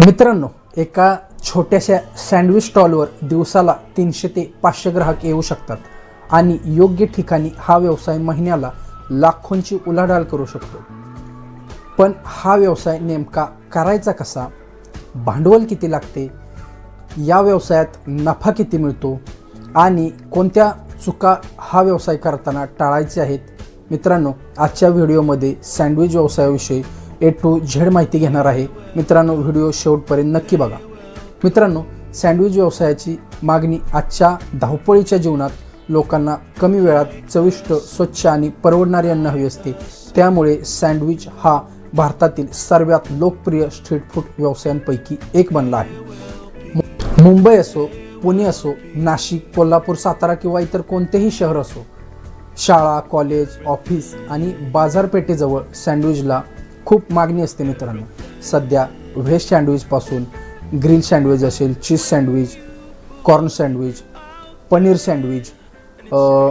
मित्रांनो, एका छोट्याशा सँडविच स्टॉलवर दिवसाला 300 ते 500 ग्राहक येऊ शकतात आणि योग्य ठिकाणी हा व्यवसाय महिन्याला लाखोंची उलाढाल करू शकतो. पण हा व्यवसाय नेमका करायचा कसा, भांडवल किती लागते, या व्यवसायात नफा किती मिळतो आणि कोणत्या चुका हा व्यवसाय करताना टाळायचे आहेत. मित्रांनो, आजच्या व्हिडिओमध्ये सँडविच व्यवसायाविषयी A to Z माहिती घेणार आहे. मित्रांनो, व्हिडिओ शेवटपर्यंत नक्की बघा. मित्रांनो, सँडविच व्यवसायाची मागणी आजच्या धावपळीच्या जीवनात लोकांना कमी वेळात चविष्ट, स्वच्छ आणि परवडणारे अन्न हवे असते. त्यामुळे सँडविच हा भारतातील सर्वात लोकप्रिय स्ट्रीट फूड व्यवसायांपैकी एक बनला आहे. मुंबई असो, पुणे असो, नाशिक, कोल्हापूर, सातारा किंवा इतर कोणतेही शहर असो, शाळा, कॉलेज, ऑफिस आणि बाजारपेठेजवळ सँडविचला खूप मागणी असते. मित्रांनो, सध्या व्हेज सँडविचपासून ग्रिल सँडविच असेल, cheese sandwich, corn sandwich, paneer sandwich,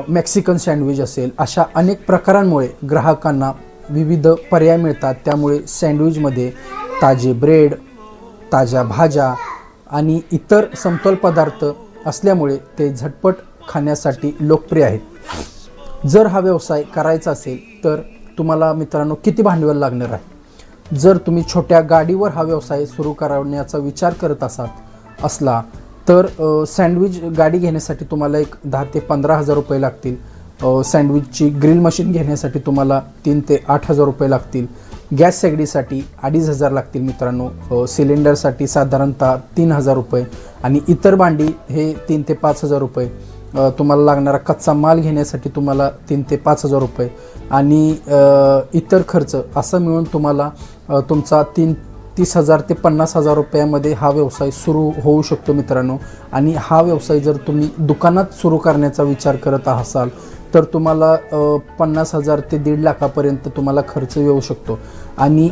Mexican sandwich असेल, अशा अनेक प्रकारांमुळे ग्राहकांना विविध पर्याय मिळतात. त्यामुळे सँडविचमध्ये ताजे ब्रेड, ताज्या भाज्या आणि इतर समतोल पदार्थ असल्यामुळे ते झटपट खाण्यासाठी लोकप्रिय आहेत. जर हा व्यवसाय करायचा असेल तर तुम्हाला मित्रांनो किती भांडवल लागणार आहे. जर तुम्ही छोट्या गाडीवर हा व्यवसाय सुरू करण्याचा विचार करत असला तर सँडविच गाडी घेण्यासाठी तुम्हाला एक 10 ते 15 हजार रुपये लागतील. सँडविचची ग्रिल मशीन घेण्यासाठी तुम्हाला 3 ते 8 हजार रुपये लागतील. गॅस शेगडीसाठी 2,500 लागतील. मित्रांनो, सिलेंडरसाठी साधारणतः 3,000 रुपये आणि इतर भांडी हे 3 ते 5 हजार रुपये. तुम्हाला लागणारा कच्चा माल घेण्यासाठी तुम्हाला 3 ते 5 हजार रुपये आणि इतर खर्च असं मिळून तुम्हाला तुमचा 30,000 ते 50,000 रुपयामध्ये हा व्यवसाय सुरू होऊ शकतो. मित्रांनो, आणि हा व्यवसाय जर तुम्ही दुकानात सुरू करण्याचा विचार करत असाल तर तुम्हाला 50,000 ते 1.5 लाखापर्यंत तुम्हाला खर्च येऊ शकतो. आणि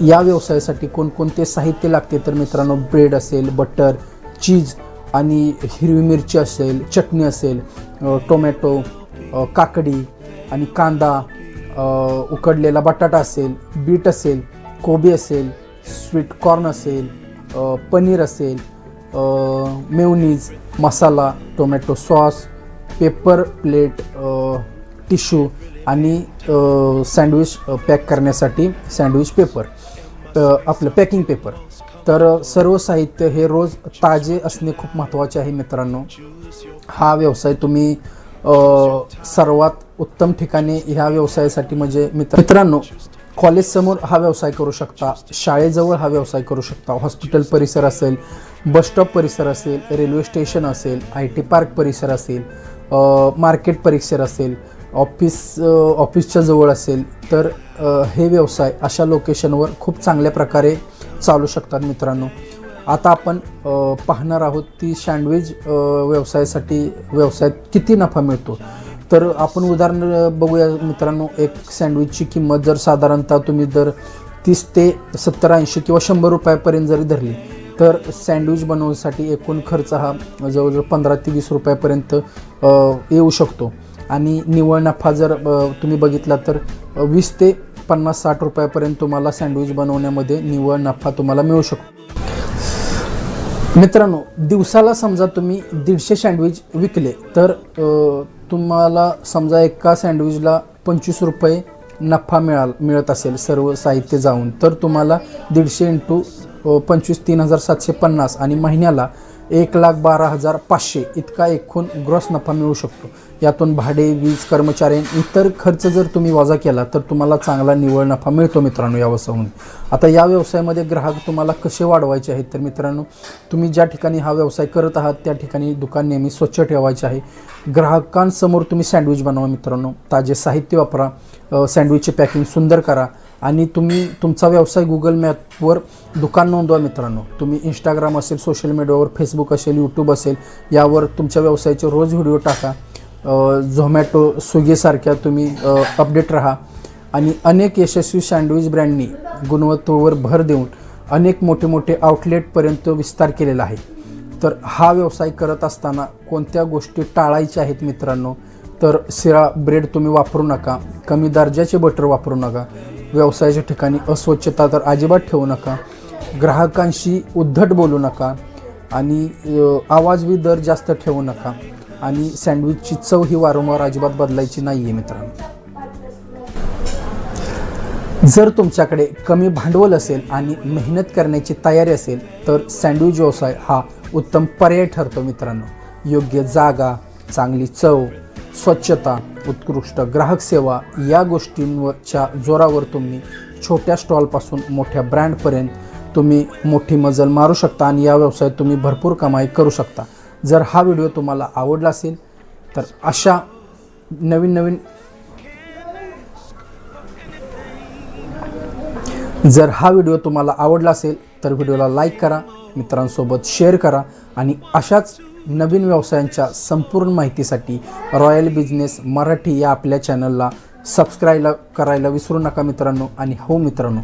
या व्यवसायासाठी कोणकोणते साहित्य लागते तर मित्रांनो, ब्रेड असेल, बटर, चीज आणि हिरवी मिरची असेल, चटणी असेल, टोमॅटो, काकडी आणि कांदा, उकडलेला बटाटा असेल, बीट असेल, कोबी असेल, स्वीट कॉर्न असेल, पनीर असेल, mayonnaise, masala, tomato sauce, paper plate, tissue आणि सँडविच पॅक करण्यासाठी सँडविच पेपर, आपलं पॅकिंग पेपर. तर सर्व साहित्य हे रोज ताजे असणे खूप महत्त्वाचे आहे. मित्रांनो, हा व्यवसाय तुम्ही सर्वात उत्तम ठिकाणी ह्या व्यवसायासाठी म्हणजे मित्रांनो, कॉलेजसमोर हा व्यवसाय करू शकता, शाळेजवळ हा व्यवसाय करू शकता, हॉस्पिटल परिसर असेल, बसस्टॉप परिसर असेल, रेल्वे स्टेशन असेल, IT पार्क परिसर असेल, मार्केट परिसर असेल, ऑफिसच्या जवळ असेल, तर हे व्यवसाय अशा लोकेशनवर खूप चांगल्या प्रकारे चालू शकतात. मित्रांनो, आता आपण पाहणार आहोत की सँडविच व्यवसायात किती नफा मिळतो. तर आपण उदाहरण बघूया. मित्रांनो, एक सँडविचची किंमत जर साधारणतः तुम्ही जर 30 ते 70, 80 किंवा 100 रुपयापर्यंत जरी धरली तर सँडविच बनवण्यासाठी एकूण खर्च हा जवळजवळ 15 ते 20 रुपयापर्यंत येऊ शकतो. आणि निव्वळ नफा जर तुम्ही बघितला तर 20 ते 50-60 रुपयापर्यंत तुम्हाला सँडविच बनवण्यामध्ये निव्वळ नफा तुम्हाला मिळू शकतो. मित्रांनो, दिवसाला समजा तुम्ही 150 सँडविच विकले तर तुम्हाला समजा एका सँडविचला 25 रुपये नफा मिळत असेल सर्व साहित्य जाऊन, तर तुम्हाला 150 × 25 3,750 आणि महिन्याला 1,12,500 इतका एकूण ग्रॉस नफा मिळू शकतो. यातून भाडे, वीज, कर्मचारी इतर खर्च जर तुम्ही वजा केला तर तुम्हाला चांगला निव्वळ नफा मिळतो. मित्रांनो, या व्यवसायामध्ये आता या व्यवसायामध्ये ग्राहक तुम्हाला कसे वाढवायचे आहेत तर मित्रांनो, तुम्ही ज्या ठिकाणी हा व्यवसाय करत आहात त्या ठिकाणी दुकान नेहमी स्वच्छ ठेवायचे आहे. ग्राहकांसमोर तुम्ही सँडविच बनवा. मित्रांनो, ताजे साहित्य वापरा, सँडविचचे पॅकिंग सुंदर करा आणि तुम्ही तुमचा व्यवसाय गुगल मॅपवर दुकान नोंदवा. मित्रांनो, तुम्ही इंस्टाग्राम असेल, सोशल मीडियावर, फेसबुक असेल, यूट्यूब असेल, यावर तुमच्या व्यवसायाचे रोज व्हिडिओ टाका. झोमॅटो, स्विगीसारख्या तुम्ही अपडेट राहा. आणि अनेक यशस्वी सँडविच ब्रँडनी गुणवत्तेवर भर देऊन अनेक मोठे मोठे आउटलेटपर्यंत विस्तार केलेला आहे. तर हा व्यवसाय करत असताना कोणत्या गोष्टी टाळायच्या आहेत मित्रांनो, तर शिळा ब्रेड तुम्ही वापरू नका, कमी दर्जाचे बटर वापरू नका, व्यवसायाच्या ठिकाणी अस्वच्छता तर अजिबात ठेवू नका, ग्राहकांशी उद्धट बोलू नका आणि आवाज बी दर जास्त ठेवू नका आणि सँडविचची चव ही वारंवार अजिबात बदलायची नाही आहे मित्रांनो. जर तुमच्याकडे कमी भांडवल असेल आणि मेहनत करण्याची तयारी असेल तर सँडविच व्यवसाय हा उत्तम पर्याय ठरतो मित्रांनो. योग्य जागा, चांगली चव, स्वच्छता, उत्कृष्ट ग्राहक सेवा या गोष्टींवरच्या जोरावर तुम्ही छोट्या स्टॉलपासून मोठ्या ब्रँडपर्यंत तुम्ही मोठी मजल मारू शकता आणि या व्यवसायात तुम्ही भरपूर कमाई करू शकता. जर हा व्हिडिओ तुम्हाला आवडला असेल तर अशा नवीन व्हिडिओला लाईक करा, मित्रांसोबत शेअर करा आणि अशाच नवीन व्यवसायांच्या संपूर्ण माहितीसाठी रॉयल बिझनेस मराठी या आपल्या चॅनलला सबस्क्राईब करायला विसरू नका मित्रांनो. आणि हो मित्रांनो,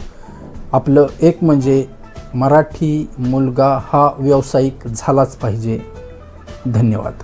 आपलं एक म्हणजे मराठी मुलगा हा व्यावसायिक झालाच पाहिजे. धन्यवाद.